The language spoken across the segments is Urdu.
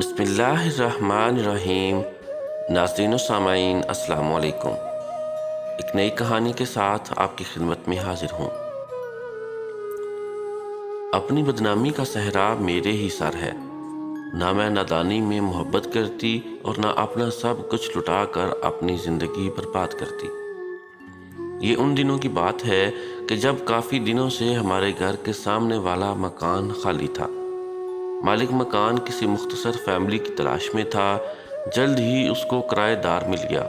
بسم اللہ الرحمن الرحیم۔ ناظرین و سامعین السلام علیکم۔ ایک نئی کہانی کے ساتھ آپ کی خدمت میں حاضر ہوں۔ اپنی بدنامی کا صحرا میرے ہی سر ہے، نہ میں نادانی میں محبت کرتی اور نہ اپنا سب کچھ لٹا کر اپنی زندگی برباد کرتی۔ یہ ان دنوں کی بات ہے کہ جب کافی دنوں سے ہمارے گھر کے سامنے والا مکان خالی تھا۔ مالک مکان کسی مختصر فیملی کی تلاش میں تھا۔ جلد ہی اس کو کرایہ دار مل گیا۔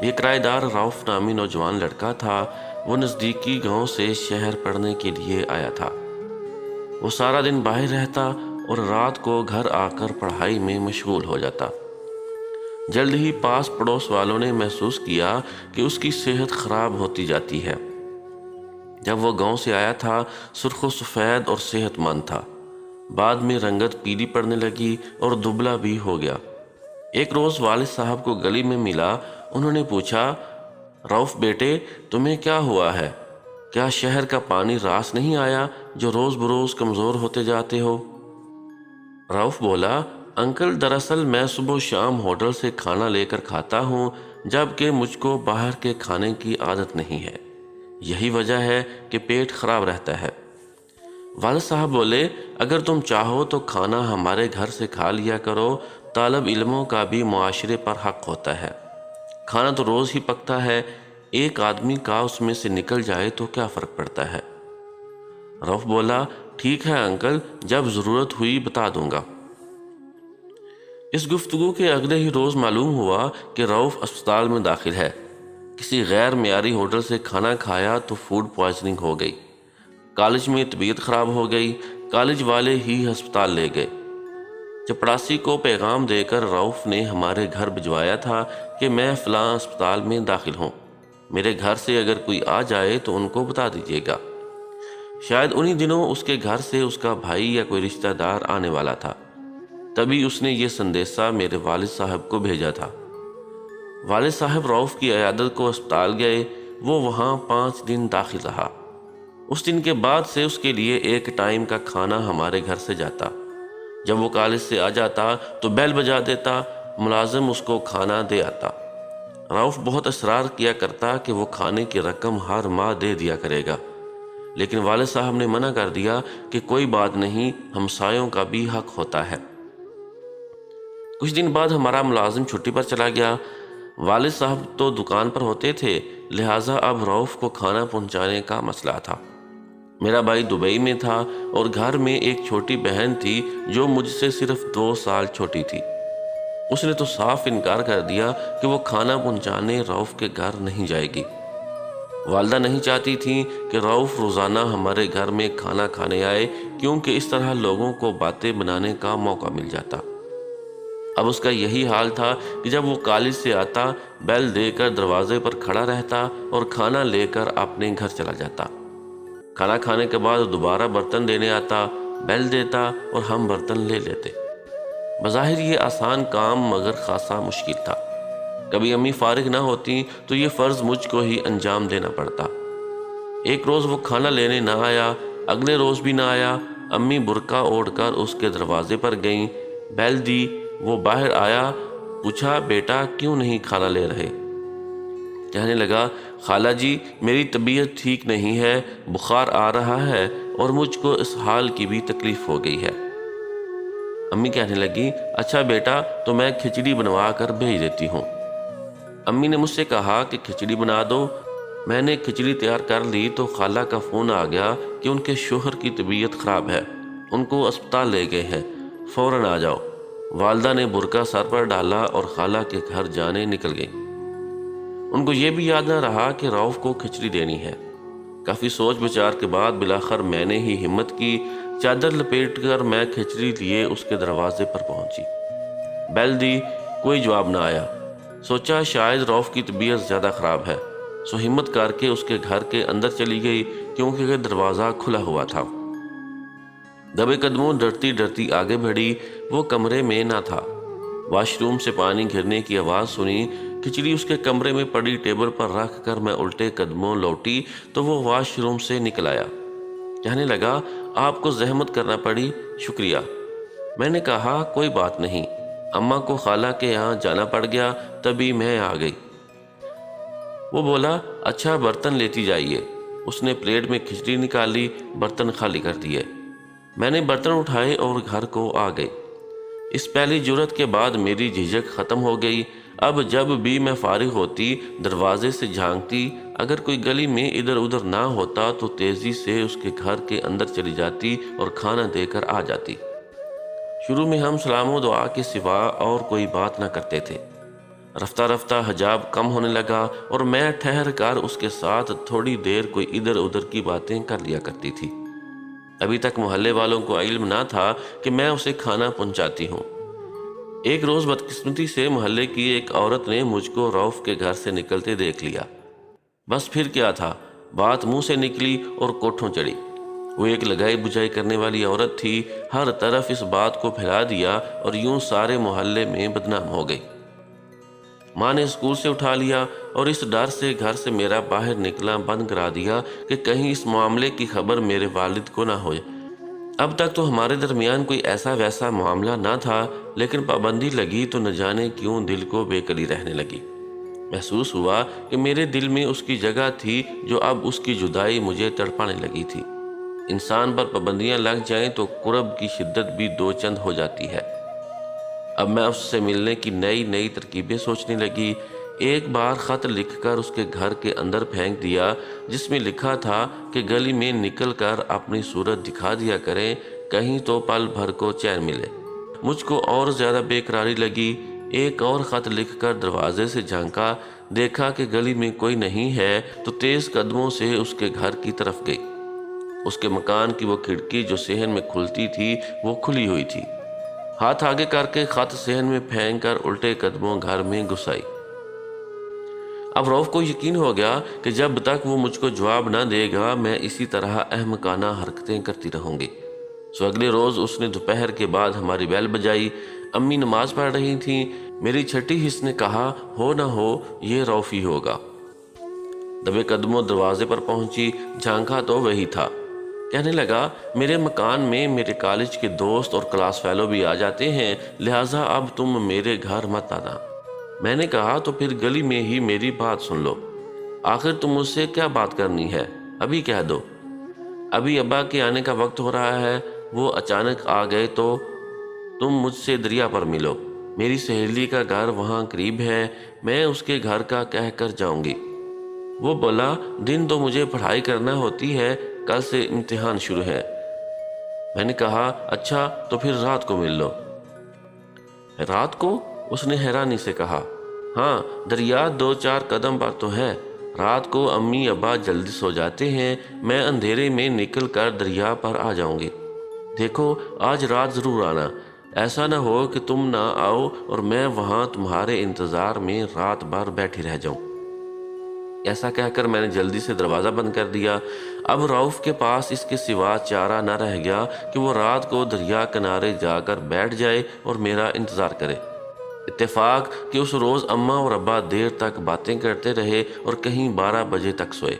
یہ کرایہ دار رؤف نامی نوجوان لڑکا تھا۔ وہ نزدیکی گاؤں سے شہر پڑھنے کے لیے آیا تھا۔ وہ سارا دن باہر رہتا اور رات کو گھر آ کر پڑھائی میں مشغول ہو جاتا۔ جلد ہی پاس پڑوس والوں نے محسوس کیا کہ اس کی صحت خراب ہوتی جاتی ہے۔ جب وہ گاؤں سے آیا تھا سرخ و سفید اور صحت مند تھا۔ بعد میں رنگت پیلی پڑنے لگی اور دبلا بھی ہو گیا۔ ایک روز والد صاحب کو گلی میں ملا۔ انہوں نے پوچھا، رؤف بیٹے تمہیں کیا ہوا ہے؟ کیا شہر کا پانی راس نہیں آیا جو روز بروز کمزور ہوتے جاتے ہو؟ رؤف بولا، انکل دراصل میں صبح و شام ہوٹل سے کھانا لے کر کھاتا ہوں، جبکہ مجھ کو باہر کے کھانے کی عادت نہیں ہے۔ یہی وجہ ہے کہ پیٹ خراب رہتا ہے۔ والد صاحب بولے، اگر تم چاہو تو کھانا ہمارے گھر سے کھا لیا کرو، طالب علموں کا بھی معاشرے پر حق ہوتا ہے۔ کھانا تو روز ہی پکتا ہے، ایک آدمی کا اس میں سے نکل جائے تو کیا فرق پڑتا ہے؟ رؤف بولا، ٹھیک ہے انکل، جب ضرورت ہوئی بتا دوں گا۔ اس گفتگو کے اگلے ہی روز معلوم ہوا کہ رؤف اسپتال میں داخل ہے۔ کسی غیر معیاری ہوٹل سے کھانا کھایا تو فوڈ پوائزننگ ہو گئی۔ کالج میں طبیعت خراب ہو گئی۔ کالج والے ہی ہسپتال لے گئے۔ چپڑاسی کو پیغام دے کر رؤف نے ہمارے گھر بھجوایا تھا کہ میں فلاں اسپتال میں داخل ہوں، میرے گھر سے اگر کوئی آ جائے تو ان کو بتا دیجیے گا۔ شاید انہی دنوں اس کے گھر سے اس کا بھائی یا کوئی رشتہ دار آنے والا تھا، تبھی اس نے یہ سندیسہ میرے والد صاحب کو بھیجا تھا۔ والد صاحب رؤف کی عیادت کو اسپتال گئے۔ وہ وہاں 5 دن داخل رہا۔ اس دن کے بعد سے اس کے لیے ایک ٹائم کا کھانا ہمارے گھر سے جاتا۔ جب وہ کالج سے آ جاتا تو بیل بجا دیتا، ملازم اس کو کھانا دے آتا۔ رؤف بہت اصرار کیا کرتا کہ وہ کھانے کی رقم ہر ماہ دے دیا کرے گا، لیکن والد صاحب نے منع کر دیا کہ کوئی بات نہیں، ہمسایوں کا بھی حق ہوتا ہے۔ کچھ دن بعد ہمارا ملازم چھٹی پر چلا گیا۔ والد صاحب تو دکان پر ہوتے تھے، لہٰذا اب رؤف کو کھانا پہنچانے کا مسئلہ تھا۔ میرا بھائی دبئی میں تھا اور گھر میں ایک چھوٹی بہن تھی جو مجھ سے صرف 2 سال چھوٹی تھی۔ اس نے تو صاف انکار کر دیا کہ وہ کھانا پہنچانے رؤف کے گھر نہیں جائے گی۔ والدہ نہیں چاہتی تھیں کہ رؤف روزانہ ہمارے گھر میں کھانا کھانے آئے، کیونکہ اس طرح لوگوں کو باتیں بنانے کا موقع مل جاتا۔ اب اس کا یہی حال تھا کہ جب وہ کالج سے آتا، بیل دے کر دروازے پر کھڑا رہتا اور کھانا لے کر اپنے گھر چلا جاتا۔ کھانا کھانے کے بعد دوبارہ برتن دینے آتا، بیل دیتا اور ہم برتن لے لیتے۔ بظاہر یہ آسان کام مگر خاصا مشکل تھا۔ کبھی امی فارغ نہ ہوتی تو یہ فرض مجھ کو ہی انجام دینا پڑتا۔ ایک روز وہ کھانا لینے نہ آیا، اگلے روز بھی نہ آیا۔ امی برقع اوڑھ کر اس کے دروازے پر گئیں، بیل دی، وہ باہر آیا، پوچھا، بیٹا کیوں نہیں کھانا لے رہے؟ کہنے لگا، خالہ جی میری طبیعت ٹھیک نہیں ہے، بخار آ رہا ہے اور مجھ کو اس حال کی بھی تکلیف ہو گئی ہے۔ امی کہنے لگی، اچھا بیٹا تو میں کھچڑی بنوا کر بھیج دیتی ہوں۔ امی نے مجھ سے کہا کہ کھچڑی بنا دو۔ میں نے کھچڑی تیار کر لی تو خالہ کا فون آ گیا کہ ان کے شوہر کی طبیعت خراب ہے، ان کو اسپتال لے گئے ہیں، فوراً آ جاؤ۔ والدہ نے برقع سر پر ڈالا اور خالہ کے گھر جانے نکل گئی۔ ان کو یہ بھی یاد نہ رہا کہ رؤف کو کھچڑی دینی ہے۔ کافی سوچ بچار کے بعد بلاخر میں نے ہی ہمت کی، چادر لپیٹ کر میں کھچڑی لیے اس کے دروازے پر پہنچی۔ بیل دی، کوئی جواب نہ آیا۔ سوچا شاید رؤف کی طبیعت زیادہ خراب ہے، سو ہمت کر کے اس کے گھر کے اندر چلی گئی، کیونکہ دروازہ کھلا ہوا تھا۔ دبے قدموں ڈرتی ڈرتی آگے بڑھی۔ وہ کمرے میں نہ تھا۔ واش روم سے پانی گرنے کی آواز سنی۔ کھچڑی اس کے کمرے میں پڑی ٹیبل پر رکھ کر میں الٹے قدموں لوٹی تو وہ واش روم سے نکل آیا۔ کہنے لگا، آپ کو زحمت کرنا پڑی، شکریہ۔ میں نے کہا کوئی بات نہیں، اماں کو خالہ کے یہاں جانا پڑ گیا تبھی میں آ گئی۔ وہ بولا اچھا برتن لیتی جائیے۔ اس نے پلیٹ میں کھچڑی نکالی، برتن خالی کر دیے۔ میں نے برتن اٹھائے اور گھر کو آ گئی۔ اس پہلی جرت کے بعد میری جھجک ختم ہو گئی۔ اب جب بھی میں فارغ ہوتی دروازے سے جھانکتی، اگر کوئی گلی میں ادھر ادھر نہ ہوتا تو تیزی سے اس کے گھر کے اندر چلی جاتی اور کھانا دے کر آ جاتی۔ شروع میں ہم سلام و دعا کے سوا اور کوئی بات نہ کرتے تھے۔ رفتہ رفتہ حجاب کم ہونے لگا اور میں ٹھہر کر اس کے ساتھ تھوڑی دیر کوئی ادھر ادھر کی باتیں کر لیا کرتی تھی۔ ابھی تک محلے والوں کو علم نہ تھا کہ میں اسے کھانا پہنچاتی ہوں۔ ایک روز بدقسمتی سے محلے کی ایک عورت نے مجھ کو رؤف کے گھر سے نکلتے دیکھ لیا۔ بس پھر کیا تھا، بات منہ سے نکلی اور کوٹھوں چڑھی۔ وہ ایک لگائی بجھائی کرنے والی عورت تھی، ہر طرف اس بات کو پھیلا دیا اور یوں سارے محلے میں بدنام ہو گئی۔ ماں نے اسکول سے اٹھا لیا اور اس ڈر سے گھر سے میرا باہر نکلنا بند کرا دیا کہ کہیں اس معاملے کی خبر میرے والد کو نہ ہو۔ اب تک تو ہمارے درمیان کوئی ایسا ویسا معاملہ نہ تھا، لیکن پابندی لگی تو نہ جانے کیوں دل کو بے قلی رہنے لگی۔ محسوس ہوا کہ میرے دل میں اس کی جگہ تھی جو اب اس کی جدائی مجھے تڑپانے لگی تھی۔ انسان پر پابندیاں لگ جائیں تو قرب کی شدت بھی دو چند ہو جاتی ہے۔ اب میں اس سے ملنے کی نئی نئی ترکیبیں سوچنے لگی۔ ایک بار خط لکھ کر اس کے گھر کے اندر پھینک دیا، جس میں لکھا تھا کہ گلی میں نکل کر اپنی صورت دکھا دیا کریں، کہیں تو پل بھر کو چین ملے۔ مجھ کو اور زیادہ بے قراری لگی۔ ایک اور خط لکھ کر دروازے سے جھانکا، دیکھا کہ گلی میں کوئی نہیں ہے تو تیز قدموں سے اس کے گھر کی طرف گئی۔ اس کے مکان کی وہ کھڑکی جو صحن میں کھلتی تھی وہ کھلی ہوئی تھی۔ ہاتھ آگے کر کے خط صحن میں پھینک کر الٹے قدموں گھر میں گھس آئی۔ اب رؤف کو یقین ہو گیا کہ جب تک وہ مجھ کو جواب نہ دے گا میں اسی طرح احمقانہ حرکتیں کرتی رہوں گی۔ سو اگلے روز اس نے دوپہر کے بعد ہماری بیل بجائی۔ امی نماز پڑھ رہی تھیں۔ میری چھٹی حس نے کہا ہو نہ ہو یہ رؤف ہی ہوگا۔ دبے قدموں دروازے پر پہنچی، جھانکا تو وہی تھا۔ کہنے لگا میرے مکان میں میرے کالج کے دوست اور کلاس فیلو بھی آ جاتے ہیں، لہٰذا اب تم میرے گھر مت آنا۔ میں نے کہا تو پھر گلی میں ہی میری بات سن لو، آخر تم مجھ سے کیا بات کرنی ہے، ابھی کہہ دو۔ ابھی ابا کے آنے کا وقت ہو رہا ہے، وہ اچانک آ گئے تو تم مجھ سے دریا پر ملو، میری سہیلی کا گھر وہاں قریب ہے، میں اس کے گھر کا کہہ کر جاؤں گی۔ وہ بولا دن تو مجھے پڑھائی کرنا ہوتی ہے، کل سے امتحان شروع ہے۔ میں نے کہا اچھا تو پھر رات کو مل لو۔ رات کو؟ اس نے حیرانی سے کہا۔ ہاں، دریا 2-4 قدم پر تو ہے۔ رات کو امی ابا جلدی سو جاتے ہیں، میں اندھیرے میں نکل کر دریا پر آ جاؤں گی۔ دیکھو آج رات ضرور آنا، ایسا نہ ہو کہ تم نہ آؤ اور میں وہاں تمہارے انتظار میں رات بھر بیٹھی رہ جاؤں۔ ایسا کہہ کر میں نے جلدی سے دروازہ بند کر دیا۔ اب رؤف کے پاس اس کے سوا چارہ نہ رہ گیا کہ وہ رات کو دریا کنارے جا کر بیٹھ جائے اور میرا انتظار کرے۔ اتفاق کہ اس روز اماں اور ابا دیر تک باتیں کرتے رہے اور کہیں 12 بجے تک سوئے۔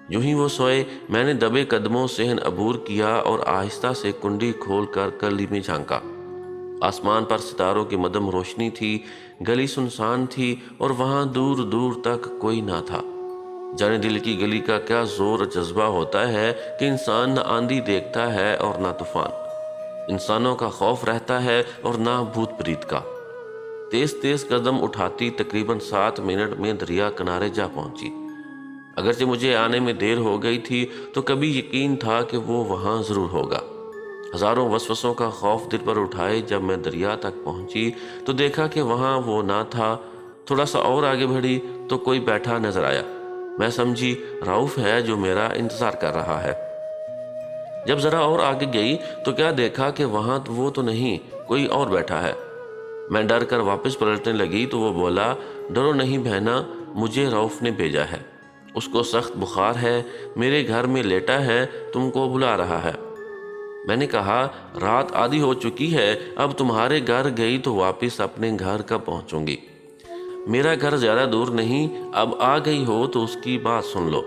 جو ہی وہ سوئے میں نے دبے قدموں صحن عبور کیا اور آہستہ سے کنڈی کھول کر گلی میں جھانکا۔ آسمان پر ستاروں کی مدھم روشنی تھی، گلی سنسان تھی اور وہاں دور دور تک کوئی نہ تھا۔ جانے دل کی گلی کا کیا زور جذبہ ہوتا ہے کہ انسان نہ آندھی دیکھتا ہے اور نہ طوفان، انسانوں کا خوف رہتا ہے اور نہ بھوت پریت کا۔ تیز تیز قدم اٹھاتی تقریباً 7 منٹ میں دریا کنارے جا پہنچی۔ اگرچہ مجھے آنے میں دیر ہو گئی تھی تو کبھی یقین تھا کہ وہ وہاں ضرور ہوگا۔ ہزاروں وسوسوں کا خوف دل پر اٹھائے جب میں دریا تک پہنچی تو دیکھا کہ وہاں وہ نہ تھا۔ تھوڑا سا اور آگے بڑھی تو کوئی بیٹھا نظر آیا۔ میں سمجھی رؤف ہے جو میرا انتظار کر رہا ہے۔ جب ذرا اور آگے گئی تو کیا دیکھا کہ وہاں وہ تو نہیں، کوئی اور بیٹھا ہے۔ میں ڈر کر واپس پلٹنے لگی تو وہ بولا ڈرو نہیں بہنا، مجھے رؤف نے بھیجا ہے، اس کو سخت بخار ہے، میرے گھر میں لیٹا ہے، تم کو بلا رہا ہے۔ میں نے کہا رات آدھی ہو چکی ہے، اب تمہارے گھر گئی تو واپس اپنے گھر کب پہنچوں گی؟ میرا گھر زیادہ دور نہیں، اب آ گئی ہو تو اس کی بات سن لو۔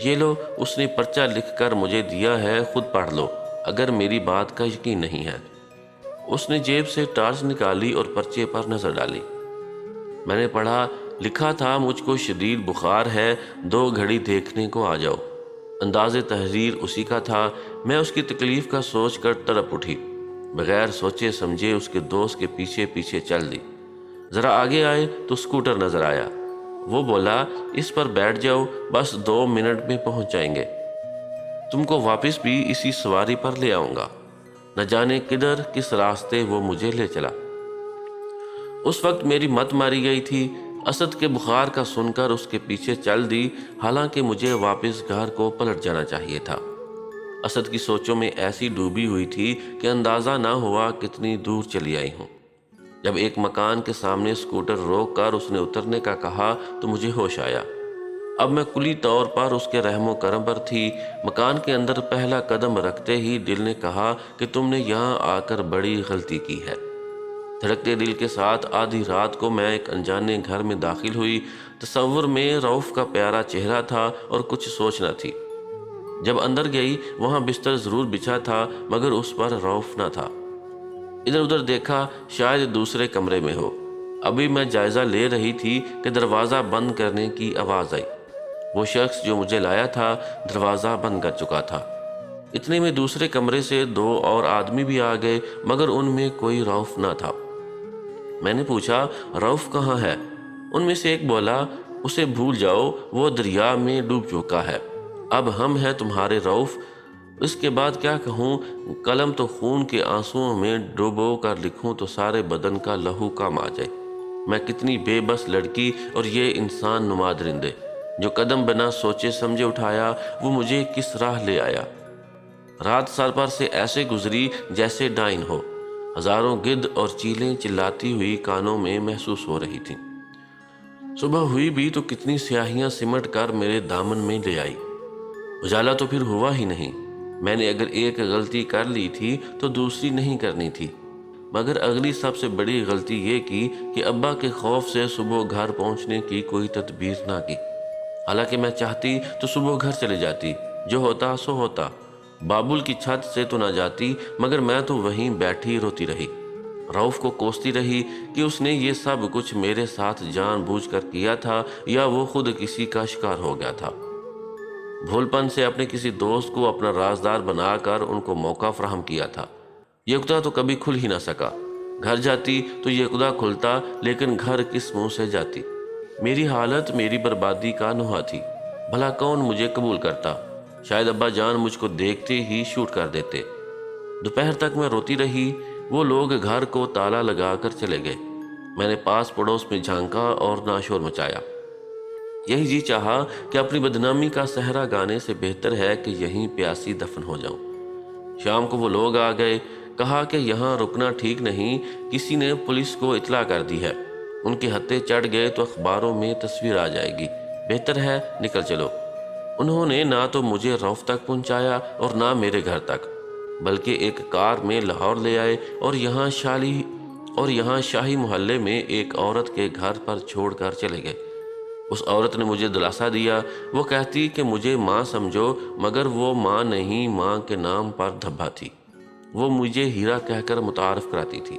یہ لو، اس نے پرچہ لکھ کر مجھے دیا ہے، خود پڑھ لو اگر میری بات کا یقین نہیں ہے۔ اس نے جیب سے ٹارچ نکالی اور پرچے پر نظر ڈالی۔ میں نے پڑھا، لکھا تھا مجھ کو شدید بخار ہے، 2 گھڑی دیکھنے کو آ جاؤ۔ انداز تحریر اسی کا تھا۔ میں اس کی تکلیف کا سوچ کر تڑپ اٹھی۔ بغیر سوچے سمجھے اس کے دوست کے پیچھے پیچھے چل دی۔ ذرا آگے آئے تو اسکوٹر نظر آیا۔ وہ بولا، اس پر بیٹھ جاؤ، بس 2 منٹ میں پہنچ جائیں گے۔ تم کو واپس بھی اسی سواری پر لے آؤں گا۔ نہ جانے کدھر کس راستے وہ مجھے لے چلا۔ اس وقت میری مت ماری گئی تھی۔ اسد کے بخار کا سن کر اس کے پیچھے چل دی، حالانکہ مجھے واپس گھر کو پلٹ جانا چاہیے تھا۔ اسد کی سوچوں میں ایسی ڈوبی ہوئی تھی کہ اندازہ نہ ہوا کتنی دور چلی آئی ہوں۔ جب ایک مکان کے سامنے اسکوٹر روک کر اس نے اترنے کا کہا تو مجھے ہوش آیا۔ اب میں کلی طور پر اس کے رحم و کرم پر تھی۔ مکان کے اندر پہلا قدم رکھتے ہی دل نے کہا کہ تم نے یہاں آ کر بڑی غلطی کی ہے۔ دھڑکتے دل کے ساتھ آدھی رات کو میں ایک انجانے گھر میں داخل ہوئی۔ تصور میں رؤف کا پیارا چہرہ تھا اور کچھ سوچ نہ تھی۔ جب اندر گئی، وہاں بستر ضرور بچھا تھا مگر اس پر رؤف نہ تھا۔ ادھر ادھر دیکھا، شاید دوسرے کمرے میں ہو۔ ابھی میں جائزہ لے رہی تھی کہ دروازہ بند کرنے کی آواز آئی۔ وہ شخص جو مجھے لایا تھا دروازہ بند کر چکا تھا۔ اتنے میں دوسرے کمرے سے 2 اور آدمی بھی آ گئے مگر ان میں کوئی رؤف نہ تھا۔ میں نے پوچھا، رؤف کہاں ہے؟ ان میں سے ایک بولا، اسے بھول جاؤ، وہ دریا میں ڈوب چکا ہے۔ اب ہم ہیں تمہارے رؤف۔ اس کے بعد کیا کہوں؟ قلم تو خون کے آنسوؤں میں ڈوبو کر لکھوں تو سارے بدن کا لہو کام آ جائے۔ میں کتنی بے بس لڑکی اور یہ انسان نما درندے۔ جو قدم بنا سوچے سمجھے اٹھایا وہ مجھے کس راہ لے آیا۔ رات سر پر سے ایسے گزری جیسے ڈائن ہو۔ ہزاروں گدھ اور چیلیں چلاتی ہوئی کانوں میں محسوس ہو رہی تھیں۔ صبح ہوئی بھی تو کتنی سیاہیاں سمٹ کر میرے دامن میں لے آئی۔ اجالا تو پھر ہوا ہی نہیں۔ میں نے اگر ایک غلطی کر لی تھی تو دوسری نہیں کرنی تھی، مگر اگلی سب سے بڑی غلطی یہ کی کہ ابا کے خوف سے صبح گھر پہنچنے کی کوئی تدبیر نہ کی۔ حالانکہ میں چاہتی تو صبح گھر چلے جاتی، جو ہوتا سو ہوتا۔ بابل کی چھت سے تو نہ جاتی مگر میں تو وہیں بیٹھی روتی رہی۔ رؤف کو کوستی رہی کہ اس نے یہ سب کچھ میرے ساتھ جان بوجھ کر کیا تھا یا وہ خود کسی کا شکار ہو گیا تھا۔ بھول پن سے اپنے کسی دوست کو اپنا رازدار بنا کر ان کو موقع فراہم کیا تھا۔ یہ عقدہ تو کبھی کھل ہی نہ سکا۔ گھر جاتی تو یہ عقدہ کھلتا، لیکن گھر کس منہ سے جاتی؟ میری حالت میری بربادی کا نوحہ تھی۔ بھلا کون مجھے قبول کرتا؟ شاید ابا جان مجھ کو دیکھتے ہی شوٹ کر دیتے۔ دوپہر تک میں روتی رہی۔ وہ لوگ گھر کو تالا لگا کر چلے گئے۔ میں نے پاس پڑوس میں جھانکا اور ناشور مچایا۔ یہی جی چاہا کہ اپنی بدنامی کا صحرا گانے سے بہتر ہے کہ یہیں پیاسی دفن ہو جاؤں۔ شام کو وہ لوگ آ گئے۔ کہا کہ یہاں رکنا ٹھیک نہیں، کسی نے پولیس کو اطلاع کر دی ہے۔ ان کے ہتھے چڑھ گئے تو اخباروں میں تصویر آ جائے گی، بہتر ہے نکل چلو۔ انہوں نے نہ تو مجھے رؤف تک پہنچایا اور نہ میرے گھر تک، بلکہ ایک کار میں لاہور لے آئے اور یہاں شاہی محلے میں ایک عورت کے گھر پر چھوڑ کر چلے گئے۔ اس عورت نے مجھے دلاسا دیا۔ وہ کہتی کہ مجھے ماں سمجھو، مگر وہ ماں نہیں، ماں کے نام پر دھبا تھی۔ وہ مجھے ہیرا کہہ کر متعارف کراتی تھی۔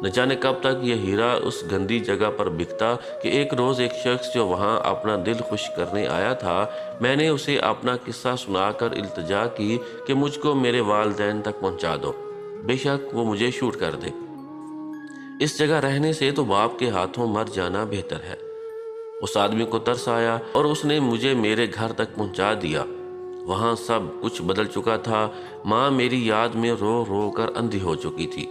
نہ جانے کب تک یہ ہیرا اس گندی جگہ پر بکتا کہ ایک روز ایک شخص جو وہاں اپنا دل خوش کرنے آیا تھا، میں نے اسے اپنا قصہ سنا کر التجا کی کہ مجھ کو میرے والدین تک پہنچا دو، بے شک وہ مجھے شوٹ کر دے۔ اس جگہ رہنے سے تو باپ کے ہاتھوں مر جانا بہتر ہے۔ اس آدمی کو ترس آیا اور اس نے مجھے میرے گھر تک پہنچا دیا۔ وہاں سب کچھ بدل چکا تھا۔ ماں میری یاد میں رو رو کر اندھی ہو چکی تھی۔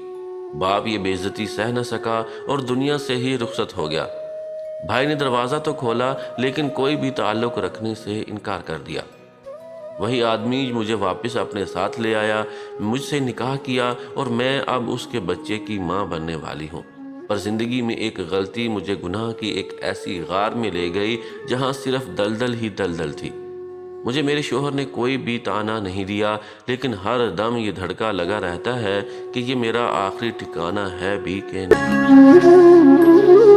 باپ یہ بے عزتی سہ نہ سکا اور دنیا سے ہی رخصت ہو گیا۔ بھائی نے دروازہ تو کھولا لیکن کوئی بھی تعلق رکھنے سے انکار کر دیا۔ وہی آدمی مجھے واپس اپنے ساتھ لے آیا، مجھ سے نکاح کیا اور میں اب اس کے بچے کی ماں بننے والی ہوں۔ پر زندگی میں ایک غلطی مجھے گناہ کی ایک ایسی غار میں لے گئی جہاں صرف دلدل ہی دلدل تھی۔ مجھے میرے شوہر نے کوئی بھی طعنہ نہیں دیا، لیکن ہر دم یہ دھڑکا لگا رہتا ہے کہ یہ میرا آخری ٹھکانہ ہے بھی کہ نہیں۔